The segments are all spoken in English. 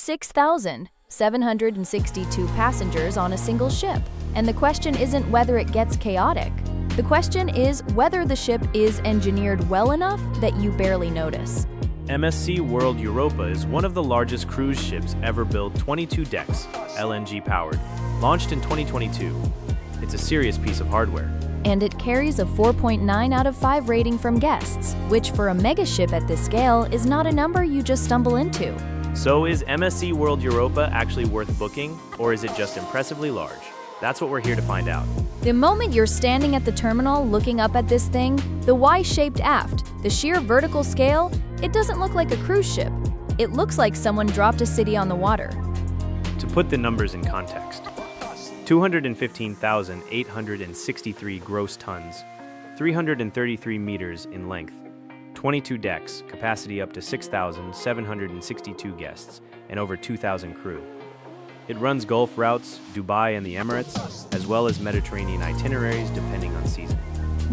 6,762 passengers on a single ship. And the question isn't whether it gets chaotic. The question is whether the ship is engineered well enough that you barely notice. MSC World Europa is one of the largest cruise ships ever built, 22 decks, LNG powered, launched in 2022. It's a serious piece of hardware. And it carries a 4.9 out of 5 rating from guests, which for a mega ship at this scale is not a number you just stumble into. So is MSC World Europa actually worth booking, or is it just impressively large? That's what we're here to find out. The moment you're standing at the terminal looking up at this thing, the Y-shaped aft, the sheer vertical scale, it doesn't look like a cruise ship. It looks like someone dropped a city on the water. To put the numbers in context, 215,863 gross tons, 333 meters in length, 22 decks, capacity up to 6,762 guests, and over 2,000 crew. It runs Gulf routes, Dubai and the Emirates, as well as Mediterranean itineraries depending on season.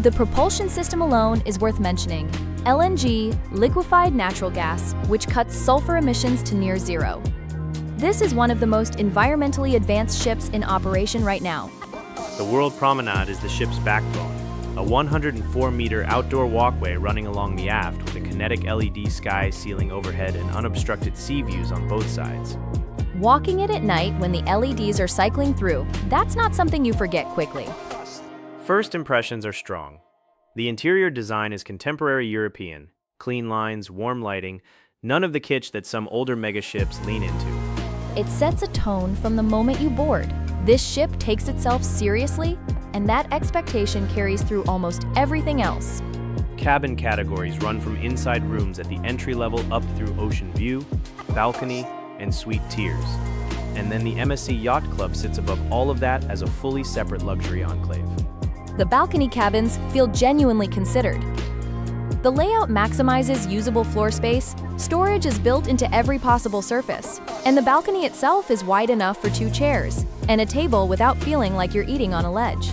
The propulsion system alone is worth mentioning. LNG, liquefied natural gas, which cuts sulfur emissions to near zero. This is one of the most environmentally advanced ships in operation right now. The World Promenade is the ship's backbone, a 104-meter outdoor walkway running along the aft with a kinetic LED sky ceiling overhead and unobstructed sea views on both sides. Walking it at night when the LEDs are cycling through, that's not something you forget quickly. First impressions are strong. The interior design is contemporary European, clean lines, warm lighting, none of the kitsch that some older megaships lean into. It sets a tone from the moment you board. This ship takes itself seriously, and that expectation carries through almost everything else. Cabin categories run from inside rooms at the entry level up through ocean view, balcony, and suite tiers. And then the MSC Yacht Club sits above all of that as a fully separate luxury enclave. The balcony cabins feel genuinely considered. The layout maximizes usable floor space, storage is built into every possible surface, and the balcony itself is wide enough for 2 chairs and a table without feeling like you're eating on a ledge.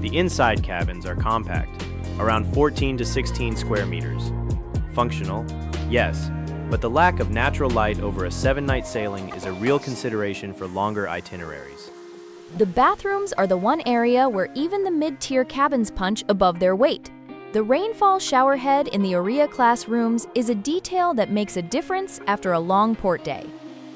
The inside cabins are compact, around 14 to 16 square meters. Functional, yes, but the lack of natural light over a 7-night sailing is a real consideration for longer itineraries. The bathrooms are the one area where even the mid-tier cabins punch above their weight. The rainfall shower head in the Aria class rooms is a detail that makes a difference after a long port day.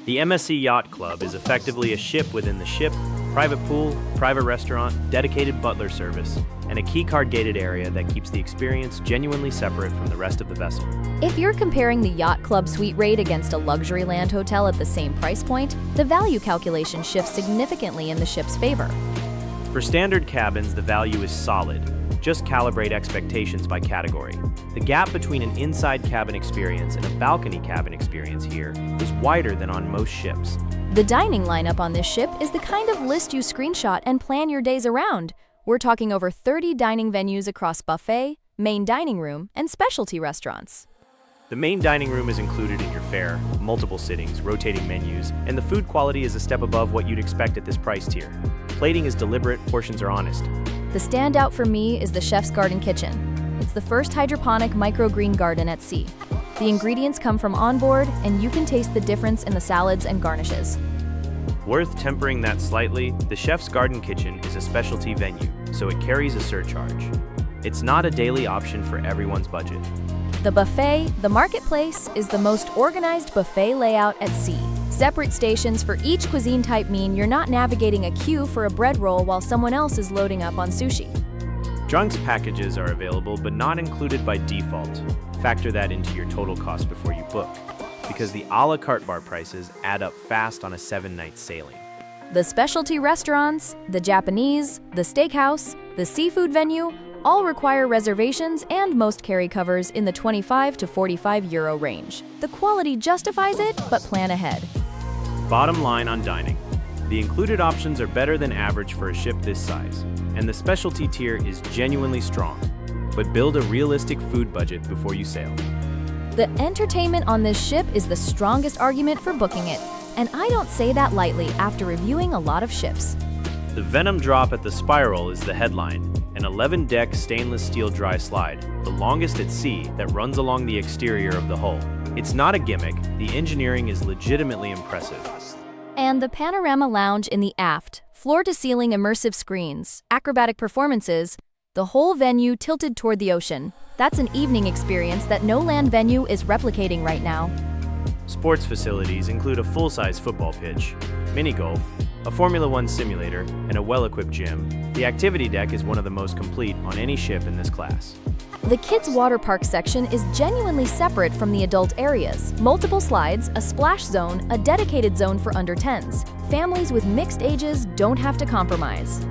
The MSC Yacht Club is effectively a ship within the ship, private pool, private restaurant, dedicated butler service, and a keycard gated area that keeps the experience genuinely separate from the rest of the vessel. If you're comparing the Yacht Club suite rate against a luxury land hotel at the same price point, the value calculation shifts significantly in the ship's favor. For standard cabins, the value is solid. Just calibrate expectations by category. The gap between an inside cabin experience and a balcony cabin experience here is wider than on most ships. The dining lineup on this ship is the kind of list you screenshot and plan your days around. We're talking over 30 dining venues across buffet, main dining room, and specialty restaurants. The main dining room is included in your fare, multiple sittings, rotating menus, and the food quality is a step above what you'd expect at this price tier. Plating is deliberate, portions are honest. The standout for me is the Chef's Garden Kitchen. It's the first hydroponic microgreen garden at sea. The ingredients come from onboard, and you can taste the difference in the salads and garnishes. Worth tempering that slightly, the Chef's Garden Kitchen is a specialty venue, so it carries a surcharge. It's not a daily option for everyone's budget. The buffet, the marketplace, is the most organized buffet layout at sea. Separate stations for each cuisine type mean you're not navigating a queue for a bread roll while someone else is loading up on sushi. Drunks packages are available but not included by default. Factor that into your total cost before you book, because the a la carte bar prices add up fast on a 7-night sailing. The specialty restaurants, the Japanese, the steakhouse, the seafood venue, all require reservations and most carry covers in the 25 to 45 euro range. The quality justifies it, but plan ahead. Bottom line on dining. The included options are better than average for a ship this size, and the specialty tier is genuinely strong. But build a realistic food budget before you sail. The entertainment on this ship is the strongest argument for booking it, and I don't say that lightly after reviewing a lot of ships. The Venom drop at the Spiral is the headline, an 11-deck stainless steel dry slide, the longest at sea that runs along the exterior of the hull. It's not a gimmick, the engineering is legitimately impressive. And the panorama lounge in the aft, floor-to-ceiling immersive screens, acrobatic performances, the whole venue tilted toward the ocean. That's an evening experience that no land venue is replicating right now. Sports facilities include a full-size football pitch, mini-golf, a Formula One simulator, and a well-equipped gym. The activity deck is one of the most complete on any ship in this class. The kids' water park section is genuinely separate from the adult areas. Multiple slides, a splash zone, a dedicated zone for under 10s. Families with mixed ages don't have to compromise.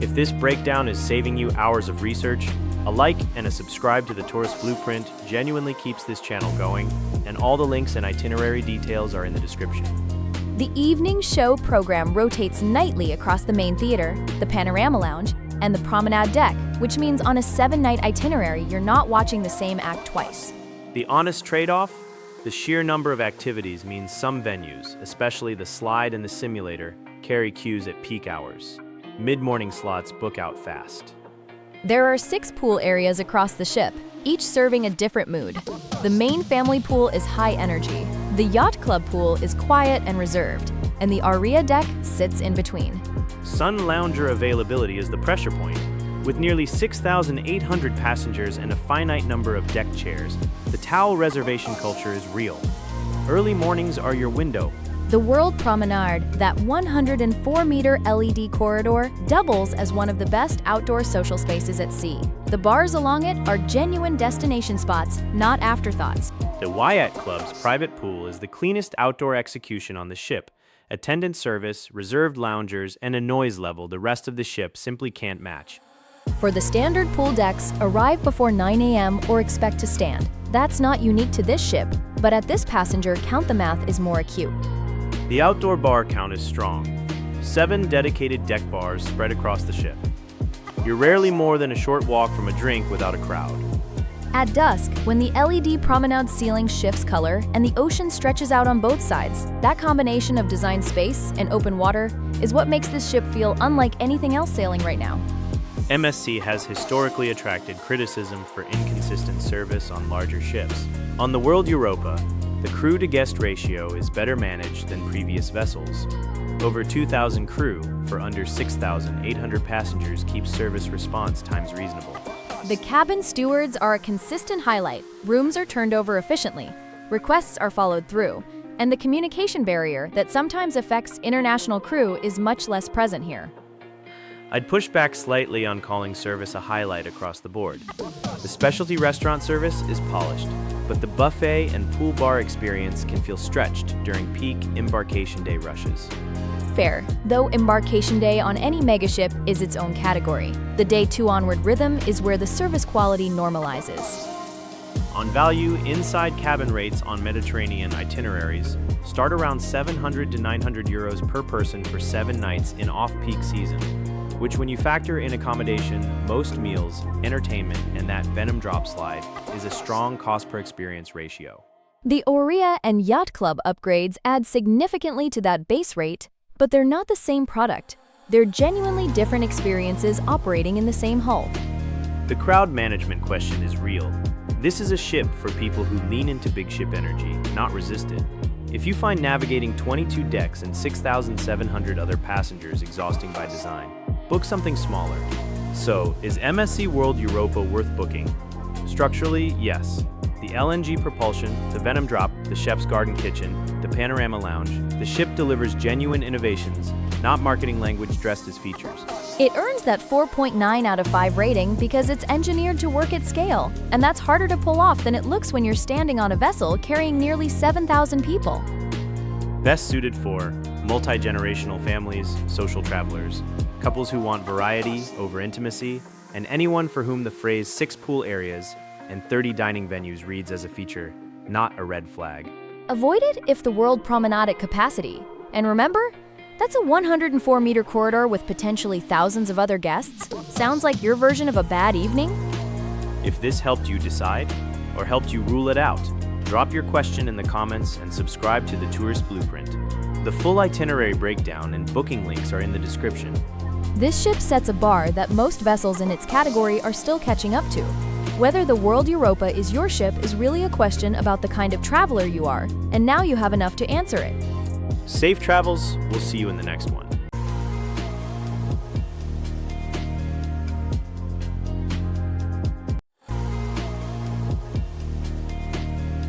If this breakdown is saving you hours of research, a like and a subscribe to the Tourist Blueprint genuinely keeps this channel going, and all the links and itinerary details are in the description. The evening show program rotates nightly across the main theater, the panorama lounge, and the promenade deck, which means on a 7-night itinerary, you're not watching the same act twice. The honest trade-off? The sheer number of activities means some venues, especially the slide and the simulator, carry queues at peak hours. Mid-morning slots book out fast. There are 6 pool areas across the ship, each serving a different mood. The main family pool is high energy, the yacht club pool is quiet and reserved, and the aria deck sits in between. Sun lounger availability is the pressure point. With nearly 6,800 passengers and a finite number of deck chairs, the towel reservation culture is real. Early mornings are your window. The World Promenade, that 104-meter LED corridor, doubles as one of the best outdoor social spaces at sea. The bars along it are genuine destination spots, not afterthoughts. The Wyatt Club's private pool is the cleanest outdoor execution on the ship. Attendant service, reserved loungers, and a noise level the rest of the ship simply can't match. For the standard pool decks, arrive before 9 a.m. or expect to stand. That's not unique to this ship, but at this passenger, count the math is more acute. The outdoor bar count is strong. 7 dedicated deck bars spread across the ship. You're rarely more than a short walk from a drink without a crowd. At dusk, when the LED promenade ceiling shifts color and the ocean stretches out on both sides, that combination of design space and open water is what makes this ship feel unlike anything else sailing right now. MSC has historically attracted criticism for inconsistent service on larger ships. On the World Europa, the crew-to-guest ratio is better managed than previous vessels. Over 2,000 crew for under 6,800 passengers keeps service response times reasonable. The cabin stewards are a consistent highlight. Rooms are turned over efficiently, requests are followed through, and the communication barrier that sometimes affects international crew is much less present here. I'd push back slightly on calling service a highlight across the board. The specialty restaurant service is polished, but the buffet and pool bar experience can feel stretched during peak embarkation day rushes. Fair, though embarkation day on any megaship is its own category. The day 2 onward rhythm is where the service quality normalizes. On value, inside cabin rates on Mediterranean itineraries start around 700 to 900 euros per person for 7 nights in off-peak season, which when you factor in accommodation, most meals, entertainment, and that Venom drop slide is a strong cost per experience ratio. The Aria and Yacht Club upgrades add significantly to that base rate, but they're not the same product. They're genuinely different experiences operating in the same hull. The crowd management question is real. This is a ship for people who lean into big ship energy, not resist it. If you find navigating 22 decks and 6,700 other passengers exhausting by design, book something smaller. So, is MSC World Europa worth booking? Structurally, yes. The LNG propulsion, the Venom drop, the chef's garden kitchen, the panorama lounge, the ship delivers genuine innovations, not marketing language dressed as features. It earns that 4.9 out of 5 rating because it's engineered to work at scale, and that's harder to pull off than it looks when you're standing on a vessel carrying nearly 7,000 people. Best suited for multi-generational families, social travelers, couples who want variety over intimacy, and anyone for whom the phrase 6 pool areas and 30 dining venues reads as a feature, not a red flag. Avoid it if the World Promenade at capacity. And remember, that's a 104-meter corridor with potentially thousands of other guests. Sounds like your version of a bad evening? If this helped you decide, or helped you rule it out, drop your question in the comments and subscribe to the Tourist Blueprint. The full itinerary breakdown and booking links are in the description. This ship sets a bar that most vessels in its category are still catching up to. Whether the World Europa is your ship is really a question about the kind of traveler you are, and now you have enough to answer it. Safe travels. We'll see you in the next one.